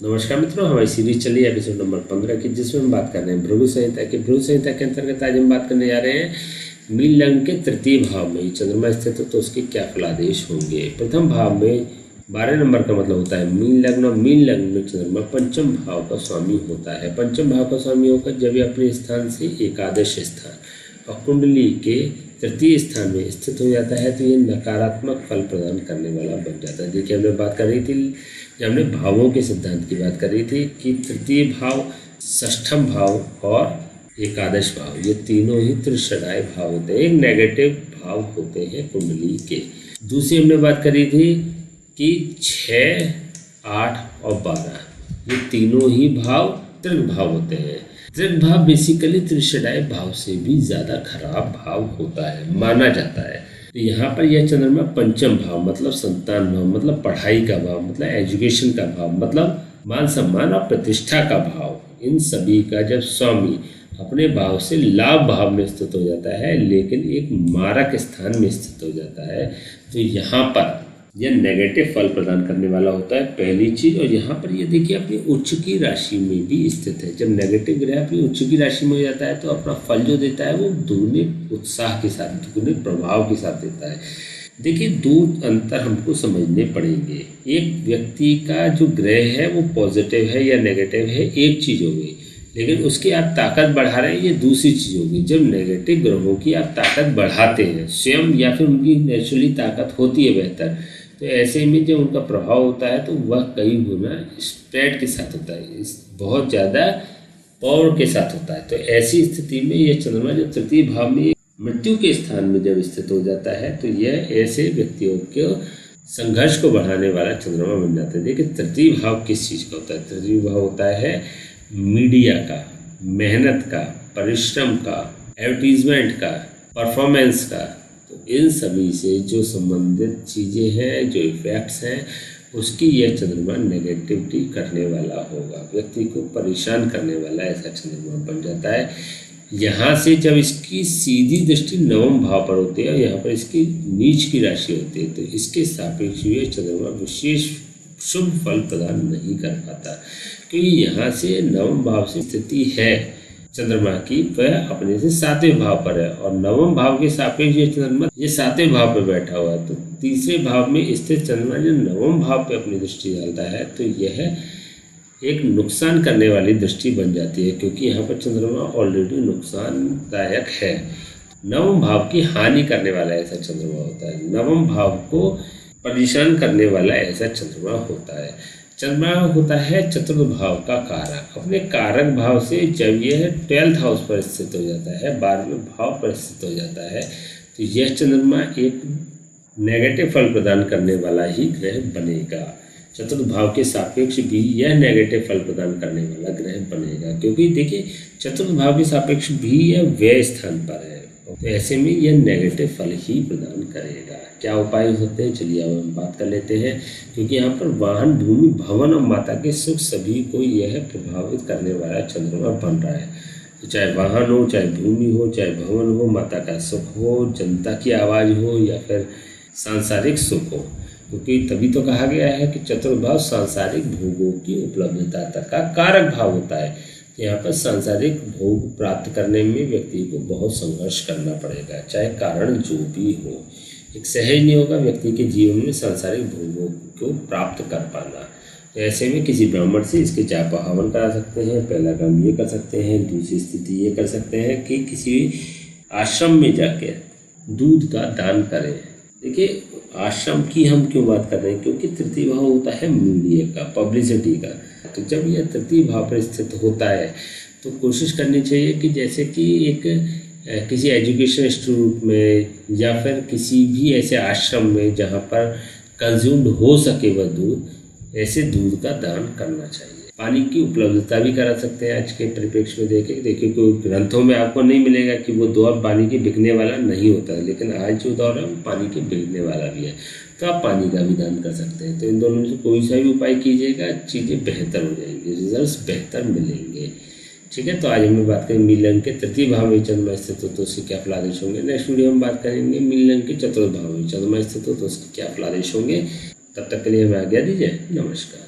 नमस्कार मित्रों, हमारी सीरीज चली एपिसोड नंबर 15 की, जिसमें हम बात कर रहे हैं भृगु संहिता की। भृगु संहिता के अंतर्गत आज हम बात करने जा रहे हैं मीन लग्न के तृतीय भाव में चंद्रमा स्थित हो तो उसके क्या फलादेश होंगे। प्रथम भाव में 12 नंबर का मतलब होता है मीन लग्न, और मीन लग्न में चंद्रमा पंचम भाव का स्वामी होता है। पंचम भाव का स्वामी होकर जब ये अपने स्थान से एकादश स्थान और कुंडली के तृतीय स्थान में स्थित हो जाता है तो ये नकारात्मक फल प्रदान करने वाला बन जाता है। देखिए, हमने बात कर रही थी, जब हमने भावों के सिद्धांत की बात कर रही थी कि तृतीय भाव, षष्ठम भाव और एकादश भाव, ये तीनों ही त्रिषणाय भाव होते हैं, एक नेगेटिव भाव होते हैं कुंडली के। दूसरी हमने बात करी थी कि 6, 8 और 12 ये तीनों ही भाव त्रिक भाव होते हैं। त्रिक भाव बेसिकली त्रिषणाय भाव से भी ज़्यादा खराब भाव होता है, माना जाता है। तो यहाँ पर यह चंद्रमा पंचम भाव मतलब संतान भाव, मतलब पढ़ाई का भाव, मतलब एजुकेशन का भाव, मतलब मान सम्मान और प्रतिष्ठा का भाव, इन सभी का जब स्वामी अपने भाव से लाभ भाव में स्थित हो जाता है लेकिन एक मारक स्थान में स्थित हो जाता है तो यहाँ पर यह नेगेटिव फल प्रदान करने वाला होता है, पहली चीज। और यहाँ पर ये देखिए अपनी उच्च की राशि में भी स्थित है। जब नेगेटिव ग्रह अपनी उच्च की राशि में हो जाता है तो अपना फल जो देता है वो दुगने उत्साह के साथ, दुगने प्रभाव के साथ देता है। देखिए, दो अंतर हमको समझने पड़ेंगे। एक व्यक्ति का जो ग्रह है वो पॉजिटिव है या नेगेटिव है, एक चीज़ हो गई, लेकिन उसकी आप ताकत बढ़ा रहे हैं, ये दूसरी चीज़ होगी। जब नेगेटिव ग्रहों की आप ताकत बढ़ाते हैं स्वयं या फिर उनकी नेचुरली ताकत होती है बेहतर, तो ऐसे में जब उनका प्रभाव होता है तो वह कई गुना स्प्रेड के साथ होता है, बहुत ज़्यादा पावर के साथ होता है। तो ऐसी स्थिति में यह चंद्रमा जो तृतीय भाव में मृत्यु के स्थान में जब स्थित हो जाता है तो यह ऐसे व्यक्तियों के संघर्ष को बढ़ाने वाला चंद्रमा बन जाता है। देखिए, तृतीय भाव किस चीज़ का होता है? तृतीय भाव होता है मीडिया का, मेहनत का, परिश्रम का, एडवर्टीजमेंट का, परफॉर्मेंस का। तो इन सभी से जो संबंधित चीज़ें हैं, जो इफेक्ट्स हैं, उसकी यह चंद्रमा नेगेटिविटी करने वाला होगा, व्यक्ति को परेशान करने वाला ऐसा चंद्रमा बन जाता है। यहाँ से जब इसकी सीधी दृष्टि नवम भाव पर होती है और यहाँ पर इसकी नीच की राशि होती है तो इसके सापेक्ष यह चंद्रमा विशेष शुभ फल प्रदान नहीं कर पाता, क्योंकि यहाँ से नवम भाव से स्थिति है चंद्रमा की, वह अपने से 7वें भाव पर है और नवम भाव के सापेक्ष ये चंद्रमा ये 7वें भाव पर बैठा हुआ है। तो तीसरे भाव में स्थित चंद्रमा जो नवम भाव पे अपनी दृष्टि डालता है तो यह एक नुकसान करने वाली दृष्टि बन जाती है, क्योंकि यहाँ पर चंद्रमा ऑलरेडी नुकसानदायक है। नवम भाव की हानि करने वाला ऐसा चंद्रमा होता है, नवम भाव को परेशान करने वाला ऐसा चंद्रमा होता है। चंद्रमा होता है चतुर्थ भाव का कारक। अपने कारक भाव से जब यह 12th हाउस पर स्थित हो जाता है, 12वें भाव पर स्थित हो जाता है तो यह चंद्रमा एक नेगेटिव फल प्रदान करने वाला ही ग्रह बनेगा। चतुर्थ भाव के सापेक्ष भी यह नेगेटिव फल प्रदान करने वाला ग्रह बनेगा, क्योंकि देखिए चतुर्थ भाव के सापेक्ष भी यह व्यय स्थान पर है, तो ऐसे में यह नेगेटिव फल ही प्रदान करेगा। क्या उपाय हो सकते हैं, चलिए अब हम बात कर लेते हैं। क्योंकि यहाँ पर वाहन, भूमि, भवन और माता के सुख सभी को यह प्रभावित करने वाला चंद्रमा बन रहा है। तो चाहे वाहन हो, चाहे भूमि हो, चाहे भवन हो, माता का सुख हो, जनता की आवाज़ हो या फिर सांसारिक सुख हो, क्योंकि तभी तो कहा गया है कि चतुर्थ भाव सांसारिक भोगों की उपलब्धता तक का कारक भाव होता है। यहाँ पर सांसारिक भोग प्राप्त करने में व्यक्ति को बहुत संघर्ष करना पड़ेगा, चाहे कारण जो भी हो। एक सहज नहीं होगा व्यक्ति के जीवन में सांसारिक भोगों को प्राप्त कर पाना। तो ऐसे में किसी ब्राह्मण से इसके जाप हवन करा सकते हैं, पहला काम ये कर सकते हैं। दूसरी स्थिति ये कर सकते हैं कि किसी आश्रम में जाकर दूध का दान करें। देखिए, आश्रम की हम क्यों बात कर रहे हैं, क्योंकि तृतीय भाव होता है मीडिया का, पब्लिसिटी का। तो जब यह तृतीय भाव पर स्थित होता है तो कोशिश करनी चाहिए कि जैसे कि एक किसी एजुकेशन इंस्टीट्यूट में या फिर किसी भी ऐसे आश्रम में जहाँ पर कंज्यूम्ड हो सके वह दूध, ऐसे दूध का दान करना चाहिए। पानी की उपलब्धता भी करा सकते हैं। आज के परिप्रेक्ष्य में देखिए कोई ग्रंथों में आपको नहीं मिलेगा कि वो दौर पानी के बिकने वाला नहीं होता है, लेकिन आज जो दौर है वो पानी के बिकने वाला भी है, तो आप पानी का भी दान कर सकते हैं। तो इन दोनों में से कोई सा भी उपाय कीजिएगा, चीज़ें बेहतर हो जाएंगी, रिजल्ट्स बेहतर मिलेंगे। ठीक है, तो आज हमने बात करें मीन लग्न के तृतीय भाव में चंद्रमा स्थित हो तो उसके क्या फलादेश होंगे। नेक्स्ट वीडियो में बात करेंगे मीन लग्न के चतुर्थ भाव में चंद्रमा स्थित हो तो उसके क्या फलादेश होंगे। तब तक के लिए हमें आज्ञा दीजिए, नमस्कार।